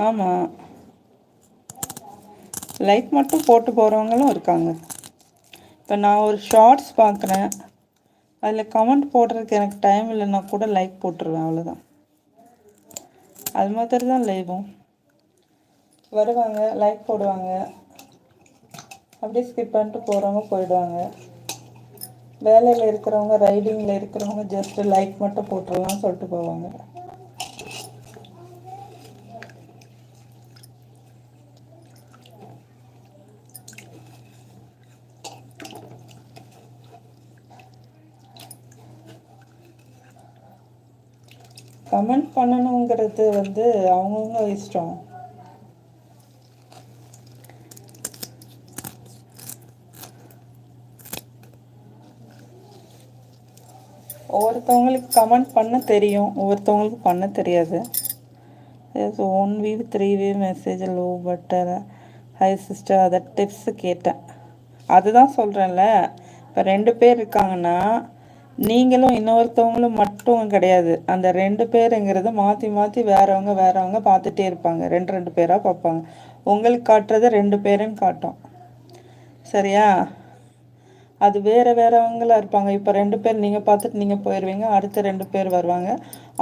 ஆமாம், லைக் மட்டும் போட்டு போகிறவங்களும் இருக்காங்க. இப்போ நான் ஒரு ஷார்ட்ஸ் பார்க்குறேன், அதில் கமெண்ட் போடுறதுக்கு எனக்கு டைம் இல்லைன்னா கூட லைக் போட்டுருவேன், அவ்வளோதான். அது மாதிரி தான் லைவும் வருவாங்க, லைக் போடுவாங்க, அப்படியே ஸ்கிப் பண்ணிட்டு போகிறவங்க போயிடுவாங்க. வேலையில் இருக்கிறவங்க, ரைடிங்கில் இருக்கிறவங்க ஜஸ்ட்டு லைக் மட்டும் போட்டுடலாம்னு சொல்லிட்டு போவாங்க. கமெண்ட் பண்ணணுங்கிறது அவங்கவுங்க இஷ்டம். ஒவ்வொருத்தவங்களுக்கு கமெண்ட் பண்ண தெரியும், ஒவ்வொருத்தவங்களுக்கு பண்ண தெரியாது. ஒன் வீ 3 வே மெசேஜ் லோ பட்டர் ஹை சிஸ்டர், அதை டிப்ஸு கேட்டேன். அதுதான் சொல்கிறேன்ல, இப்போ 2 பேர் இருக்காங்கன்னா நீங்களும் இன்னொருத்தவங்களும் மட்டும் கிடையாது. அந்த 2 பேருங்கிறது மாற்றி மாற்றி வேறவங்க பார்த்துட்டே இருப்பாங்க. 2 பேராக பார்ப்பாங்க. உங்களுக்கு காட்டுறது 2 பேரும் காட்டும். சரியா? அது வேறவங்களா இருப்பாங்க. இப்போ 2 பேர் நீங்கள் பார்த்துட்டு நீங்கள் போயிடுவீங்க, அடுத்த 2 பேர் வருவாங்க,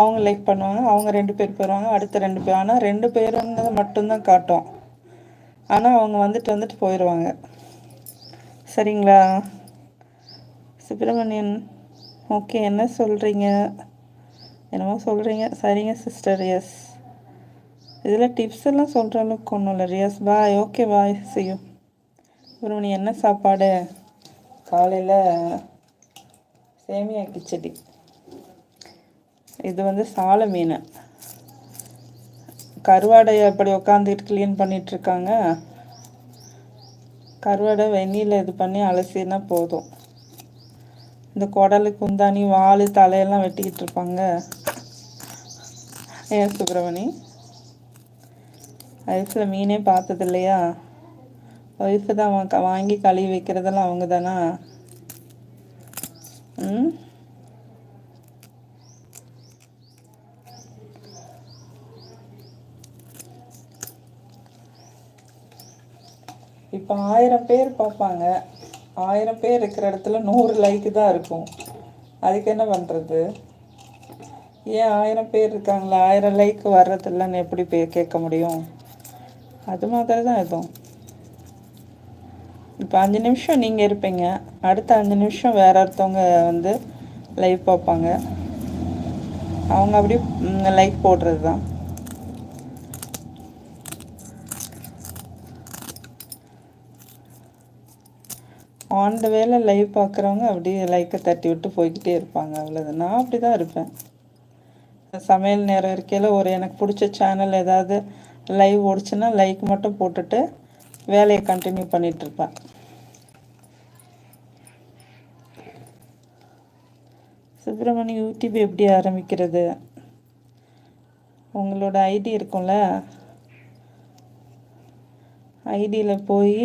அவங்க லைக் பண்ணுவாங்க, அவங்க 2 பேர் போயிடுவாங்க, அடுத்த 2 பேர். ஆனால் 2 பேருங்கிறது மட்டும்தான் காட்டும். ஆனால் அவங்க வந்துட்டு போயிடுவாங்க. சரிங்களா? சுப்பிரமணியன், ஓகே, என்ன சொல்கிறீங்க? என்னமோ சொல்கிறீங்க. சரிங்க சிஸ்டர், எஸ். இதில் டிப்ஸ் எல்லாம் சொல்கிற அளவுக்கு ஒன்றும் இல்லை. Reus, bye. Okay, bye, see you. Subramanian, என்ன சாப்பாடு? காலையில் சேமியா கிச்சடி. இது சாலை மீன். கருவாடையை அப்படி உட்காந்துட்டு க்ளீன் பண்ணிகிட்ருக்காங்க. கருவாடை வெந்நீரில் இது பண்ணி அலசினா போதும். இந்த குடலு, குந்தாணி, வால், தலையெல்லாம் வெட்டிக்கிட்டு இருப்பாங்க. ஏன் சுப்பிரமணி, லைஃப்பில் மீனே பார்த்தது இல்லையா? ஒய்ஃபு தான் வாங்கி கழுவி வைக்கிறதெல்லாம் அவங்க தானா? ம், இப்போ 1000 பேர் பார்ப்பாங்க. 1000 பேர் இருக்கிற இடத்துல 100 லைக்கு தான் இருக்கும். அதுக்கு என்ன பண்ணுறது? ஏன் 1000 பேர் இருக்காங்களா, 1000 லைக் வர்றதில்லன்னு எப்படி கேட்க முடியும்? அது மாதிரி தான் இதுவும். இப்போ 5 நிமிஷம் நீங்கள் இருப்பீங்க, அடுத்த 5 நிமிஷம் வேற ஒருத்தவங்க லைவ் பார்ப்பாங்க. அவங்க அப்படி லைக் போடுறது தான். ஆன் த வேலை லைவ் பார்க்குறவங்க அப்படியே லைக்கை தட்டி விட்டு போய்கிட்டே இருப்பாங்க, அவ்வளோதான். நான் அப்படி தான் இருப்பேன். சமையல் நேரம் இருக்கையில் எனக்கு பிடிச்ச சேனல் ஏதாவது லைவ் ஓடிச்சுன்னா லைக் மட்டும் போட்டுட்டு வேலையை கண்டினியூ பண்ணிகிட்ருப்பேன். சுப்பிரமணி, யூடியூப் எப்படி ஆரம்பிக்கிறது? உங்களோட ஐடி இருக்கும்ல, ஐடியில் போய்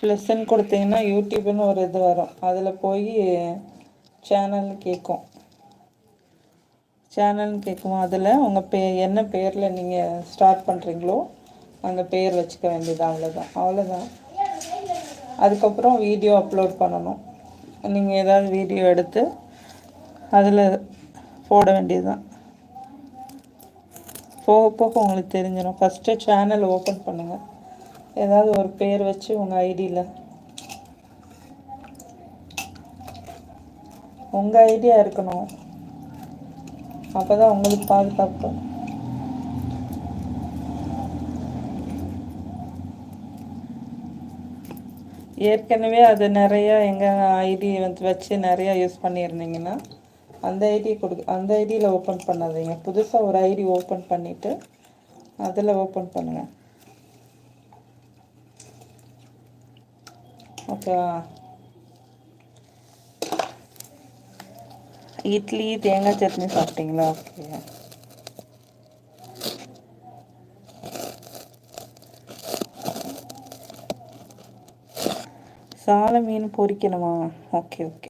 ப்ளஸ்ன்னு கொடுத்தீங்கன்னா யூடியூப்னு ஒரு இது வரும். அதில் போய் சேனல்னு கேட்கும். அதில் உங்கள் என்ன பேரில் நீங்கள் ஸ்டார்ட் பண்ணுறீங்களோ அந்த பேர் வச்சுக்க வேண்டியது, அவ்வளோதான். அதுக்கப்புறம் வீடியோ அப்லோட் பண்ணணும். நீங்கள் ஏதாவது வீடியோ எடுத்து அதில் போட வேண்டியதுதான். போக போக உங்களுக்கு தெரிஞ்சிடும். ஃபஸ்ட்டு சேனல் ஓப்பன் பண்ணுங்கள், ஏதாவது ஒரு பேர் வச்சு உங்கள் ஐடியில். உங்கள் ஐடியா இருக்கணும், அப்போ தான் உங்களுக்கு பாதுகாப்பு. ஏற்கனவே அது நிறையா எங்கள் ஐடி வச்சு நிறையா யூஸ் பண்ணியிருந்தீங்கன்னா அந்த ஐடியில் ஓப்பன் பண்ணாதீங்க. புதுசாக ஒரு ஐடி ஓப்பன் பண்ணிவிட்டு அதில் ஓப்பன் பண்ணுங்கள். ஓகேவா? இட்லி தேங்காய் சட்னி சாப்பிட்டீங்களா? ஓகே. சால மீன் பொரிக்கணுமா? Okay okay.